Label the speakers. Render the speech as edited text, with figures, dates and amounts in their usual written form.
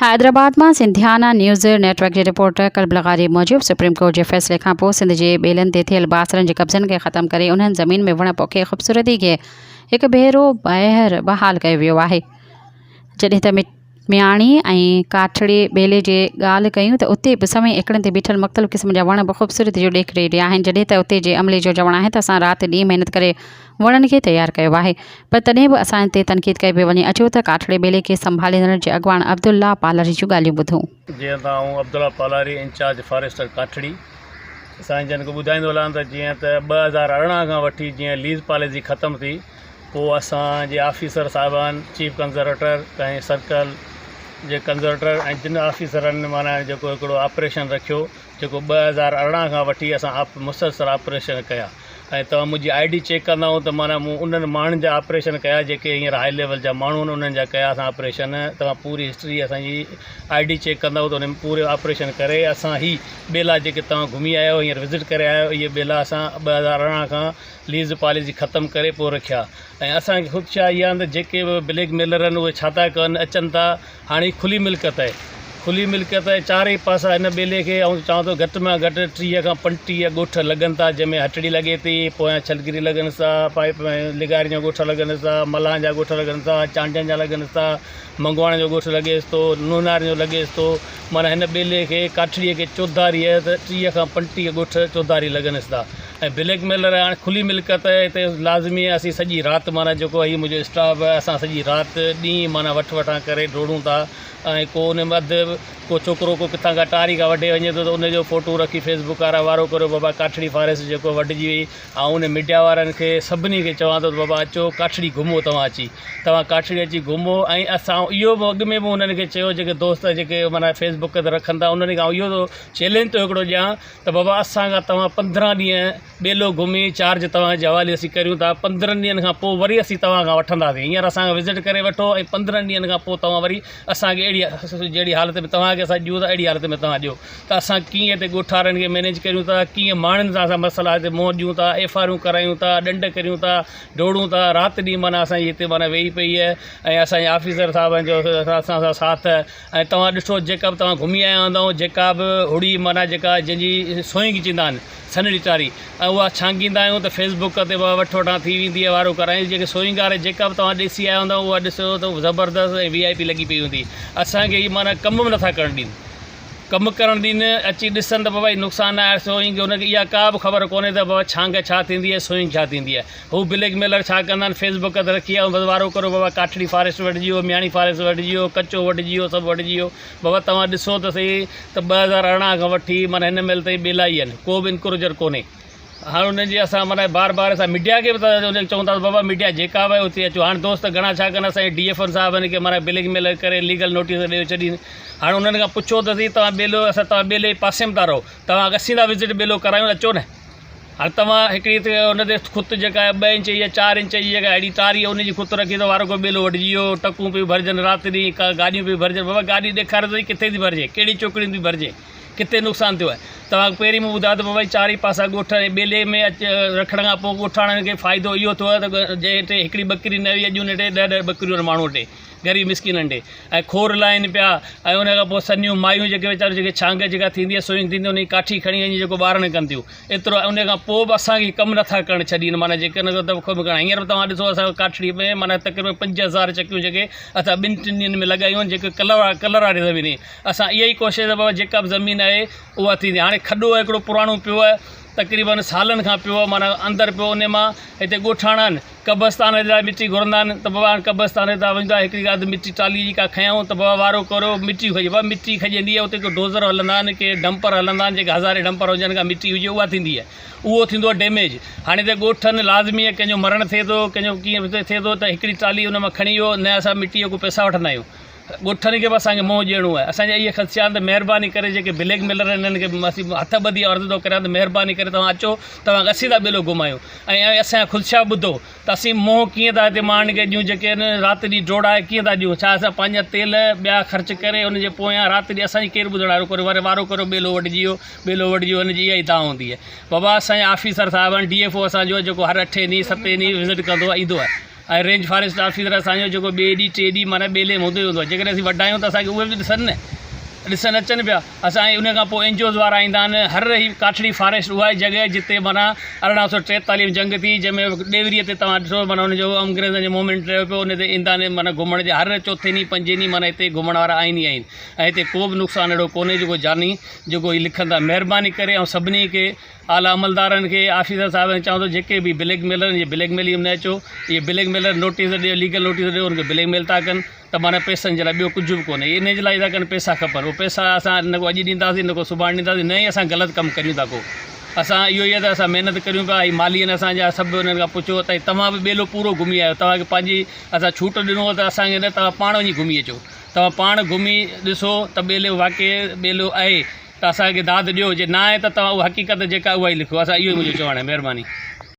Speaker 1: हैदराबाद में सिंधियाना news network के reporter कल्बलगारी मूजिब supreme court के फैसले का पोइ सिंध के बेलन ते थियल बासरन के कब्जन के ख़त्म करे उन्हनि ज़मीन में वण पोखे ख़ूबसूरती के एक भेरो ॿाहिरि बहाल कयो वियो आहे। जॾहिं त मियाणी ऐं काठड़ी ॿेले जी ॻाल्हि कयूं त उते बि समय एकड़नि ते बीठल मुख़्तलिफ़ क़िस्म जा वण ख़ूबसूरती जो ॾेख ॾेई रहिया आहिनि। जॾहिं त उते जे अमले जो चवणु आहे त असां राति ॾींहुं महिनत करे वणनि खे तयारु कयो आहे, पर तॾहिं बि असां ते तनक़ीद कई पई वञे। अचो त काठड़े ॿेले खे संभालींदड़ जे अॻवान अब्दुल्ला पालारी जूं ॻाल्हियूं ॿुधूं।
Speaker 2: जीअं त आऊं अब्दुल्ला पालारी इंचार्ज फॉरेस्टर काठड़ी असां जन को ॿुधाईंदो हलां त जीअं त 2018 खां वठी जीअं लीज़ पॉलिसी ख़त्म थी पोइ असांजे ऑफिसर साहिबान चीफ कंज़र्वेटर ऐं सर्कल जे कंज़र्वेटर ऐं जिन ऑफिसरनि माना जेको हिकिड़ो ऑपरेशन रखियो जेको 2018 खां वठी असां मुसलसल ऑपरेशन कया ऐं तव्हां मुंहिंजी ID चेक कंदा त माना मूं उन्हनि माण्हुनि जा ऑपरेशन कया जेके हींअर हाई लेवल जा माण्हू आहिनि उन्हनि जा कया असां ऑपरेशन। तव्हां पूरी हिस्ट्री असांजी ID चेक कंदव त उन में पूरे ऑपरेशन करे असां ही ॿेला जेके तव्हां घुमी आया आहियो हींअर विज़िट करे आया आहियो इहे ॿेला असां 2018 खां लीज़ पॉलिसी ख़त्म करे पोइ रखिया। ऐं असांखे ख़ुदि छा इहा त जेके बि ब्लैक मेलर आहिनि उहे छा था कनि अचनि था हाणे खुली मिल्कियत आहे चारई पासा हिन ॿेले खे ऐं चवां थो घटि में घटि 30 खां 35 ॻोठ लॻनि था जंहिंमें हटड़ी लॻे थी, पोयां छलगिरी लॻनि था, पाइप लिगारी जा ॻोठ लॻनि था, मलाह जा ॻोठ लॻनि था, चांडनि जा लॻनि था, मंगवाण जो ॻोठ लॻेसि थो, नूनार जो लॻेसि थो। माना हिन ॿेले खे काठड़ीअ खे चौधारी आहे त 30 खां 35 ॻोठ चौधारी लॻनि था। ऐं ब्लैक मेलर हाणे खुली मिल्कियत हिते लाज़मी आहे। असीं सॼी राति माना जेको हीउ मुंहिंजो स्टाफ आहे असां सॼी राति ॾींहुं माना वठां करे डोड़ूं था ऐं को उन में अधु को छोकिरो को किथां खां टारी खां वठे वञे थो त उनजो फ़ोटो रखी फेसबुक वारा वारो करो बाबा काठड़ी फॉरेस्ट जेको वढिजी वई। ऐं उन मीडिया वारनि खे सभिनी खे चवां थो बाबा अचो काठड़ी घुमो, तव्हां काठड़ी अची घुमो। ऐं असां इहो बि अॻु में बि उन्हनि खे चयो जेके दोस्त जेके माना फेसबुक ते रखनि था उन्हनि खां इहो चैलेंज थो हिकिड़ो ॾियां त बाबा असां खां तव्हां 15 ॾींहं ॿेलो घुमी चार्ज तव्हांजे हवाले असीं करियूं था, 15 ॾींहंनि खां पोइ वरी असीं तव्हां खां वठंदासीं। हींअर असांखे विज़िट करे वठो ऐं 15 ॾींहंनि खां पोइ तव्हां वरी असांखे जहिड़ी हालत में तव्हांखे असां ॾियूं था अहिड़ी हालत में तव्हां ॾियो त असां कीअं हिते ॻोठारनि खे मैनेज करियूं था, कीअं माण्हुनि सां असां मसइला हिते मुंहुं ॾियूं था, FIR करायूं था, ॾंड करियूं था, डोड़ूं था। राति ॾींहुं माना असांजी हिते माना वेही पई आहे ऐं असांजे ऑफिसर साहिबनि जो असां सां साथ। ऐं तव्हां ॾिसो जेका बि तव्हां घुमी आया हूंदव जेका बि हुड़ी माना जेका जंहिंजी सोईंग चवंदा आहिनि सनड़ी टारी ऐं उहा छांगींदा आहियूं त फेसबुक ते वठो वठां थी वेंदी आहे वारो करायूं। जेके सोईंग वारे जेका बि तव्हां ॾिसी आया हूंदव उहा ॾिसो त ज़बरदस्त ऐं VIP लॻी पई हूंदी। असांखे हीअ माना कम बि नथा करणु ॾींदा, कमु करणु ॾींहुं अची ॾिसनि त बाबा नुक़सानु आहे सोईंग हुनखे इहा का बि ख़बर कोन्हे त बाबा छांग छा थींदी आहे, सोईंग छा थींदी आहे। हू ब्लैक मेलर छा कंदा आहिनि फेसबुक ते रखी आहे बसि वारो करो बाबा काठड़ी फॉरेस्ट वढिजी वियो, मियाणी फॉरेस्ट वढिजी वियो, कचो वढिजी वियो, सभु वढिजी वियो। बाबा तव्हां ॾिसो त सही त 2018 खां वठी माना हिन महिल ताईं ॿेला ई आहिनि, को बि इंक्रोचर कोन्हे। हाणे हुननि जी असां माना बार असां मीडिया खे बि त चऊं था बाबा मीडिया जेका बि उते अचो। हाणे दोस्त घणा छा कनि असांजे DFO साहिबनि खे माना ब्लैक मेल करे लीगल नोटिस ॾेई छॾी। हाणे उन्हनि खां पुछो त सही तव्हां ॿेलो तव्हां ॿेले जे पासे में था रहो, तव्हां असीं था विज़िट ॿेलो करायूं अचो न। हाणे तव्हां हिकिड़ी हुन ते खुत जेका आहे 2 इंच या 4 इंच जी जेका अहिड़ी तारी आहे उनजी खुत रखी त वारो को ॿेलो वढिजी वियो, टकूं पियूं भरिजनि राति ॾींहुं, का गाॾियूं पियूं भरिजनि। बाबा गाॾी ॾेखारे थो किथे थी भरिजे, कहिड़ी चोकड़ी थी भरिजे, किथे नुक़सानु थियो आहे। तव्हां पहिरीं मूं ॿुधायो त बाबा 4 ई पासा ॻोठ ऐं ॿेले में रखण खां पोइ ॻोठाणनि खे फ़ाइदो इहो थियो आहे त जंहिं हिते हिकिड़ी ॿकरी न हुई अॼु हुन हिते 10 ॿकरियूं आहिनि माण्हू हिते ग़रीब मिसकिननि ॾे ऐं खोर लाइनि पिया। ऐं उन खां पोइ सनियूं मायूं जेके वीचारियूं जेके छांग जेका थींदी आहे सोईंग थींदी आहे उनजी काठी खणी वञी जेको ॿारनि कनि थियूं एतिरो। उन खां पोइ बि असांखे कमु नथा करणु छॾीनि माना जेके न दफ़ो बि करणु। हींअर तव्हां ॾिसो असां काठड़ी में माना तक़रीबन 5000 चकियूं जेके असां 2 ॾींहंनि में लॻायूं आहिनि जेके कलर वारी ज़मीन। असां इहा ई कोशिशि आहे बाबा जेका बि ज़मीन आहे उहा थींदी। हाणे खॾो आहे हिकिड़ो पुराणो पियो आहे तक़रीबन सालनि खां पियो आहे माना अंदरि पियो, उन मां हिते ॻोठाणा आहिनि कब्रस्तान जे लाइ मिटी घुरंदा आहिनि त बाबा कब्रस्तान ते तव्हां वञो हिकिड़ी अधु मिटी टाली जी का खयूं त बाबा वारो करो मिटी खजे। बाबा मिटी खजंदी आहे उते को डोज़र हलंदा आहिनि के डंपर हलंदा आहिनि जेके 1000 डंपर हुजनि खां मिटी हुजे उहा थींदी आहे, उहो थींदो आहे डैमेज। हाणे त ॻोठनि लाज़मी आहे कंहिंजो मरण थिए थो कंहिंजो कीअं थिए थो त हिकिड़ी टाली हुन मां खणी वियो न असां मिटीअ को पैसा वठंदा आहियूं। ॻोठनि खे बि असांखे मोह ॾियणो आहे। असांजा इहे ख़दशा त महिरबानी करे जेके ब्लैक मेलर हिननि खे असीं हथ ॿधी अर्ज़ु थो करियां त महिरबानी करे तव्हां अचो, तव्हां असीं था ॿेलो घुमायूं ऐं असांजा ख़ुदशा ॿुधो त असीं मोह कीअं था हिते माण्हुनि खे ॾियूं जेके आहिनि राति ॾींहुं डोड़ाए कीअं था ॾियूं। छा असां पंहिंजा तेल ॿिया ख़र्च करे उनजे पोयां राति ॾींहुं असांजी केरु ॿुधण करे वरी वारो करो ॿेलो वढिजी वियो हुनजी इहा ई तव्हां हूंदी आहे। बाबा असांजा ऑफिसर साहिबान DFO असांजो जेको हर 8 ॾींहं 7 ॾींहं विज़िट कंदो आहे ईंदो आहे ऐं रेंज फॉरेस्ट ऑफिसर असांजो जेको ॿिए ॾींहुं टे ॾींहुं माना ॿेले में हूंदो ई हूंदो आहे। जेकॾहिं असीं वॾा आहियूं त असांखे उहे बि ॾिसनि न, ॾिसणु अचनि पिया। असांजे उन खां पोइ एनजीओज़ वारा ईंदा आहिनि। हर ही काठड़ी फॉरेस्ट उहा जॻह जिते माना 1843 में जंग थी, जंहिंमें ॾेवरीअ ते तव्हां ॾिसो माना हुनजो अंग्रेज़नि जो मूवमेंट रहियो पियो, उन ते ईंदा आहिनि माना घुमण जे हर चौथे ॾींहुं पंजे ॾींहुं माना हिते घुमण वारा आहिनि ई आहिनि। ऐं हिते को बि नुक़सानु अहिड़ो कोन्हे जेको जानी जेको हीअ लिखनि था। महिरबानी करे ऐं सभिनी खे आला अमलदारनि खे ऑफिसर साहिबनि चवंदो जेके बि ब्लैकमेलर इहे ब्लैकमेलिंग में न अचो। इहे ब्लैकमेलर नोटिस ॾियो, लीगल नोटिस ॾियो, उनखे ब्लैकमेल था कनि त माना पैसनि जे लाइ ॿियो कुझु बि कोन्हे। इन जे लाइ था कनि पैसा खपनि। उहो पैसा असां न को अॼु ॾींदासीं न को सुभाणे ॾींदासीं, न ई असां ग़लति कमु करियूं था को। असां इहो ई आहे त असां महिनत करियूं पिया। ऐं मालीअ असांजा सभु उन्हनि खां पुछो त तव्हां बि ॿेलो पूरो घुमी आयो, तव्हांखे पंहिंजी असां छूट ॾिनो त असांखे न, तव्हां पाण वञी घुमी अचो। तव्हां पाण घुमी ॾिसो त ॿेलो वाक़ई ॿेलो आहे त असांखे दाद ॾियो, जे न आहे त तव्हां उहा हक़ीक़त जेका उहा ई लिखो। असां इहो ई मुंहिंजो चवणु आहे। महिरबानी।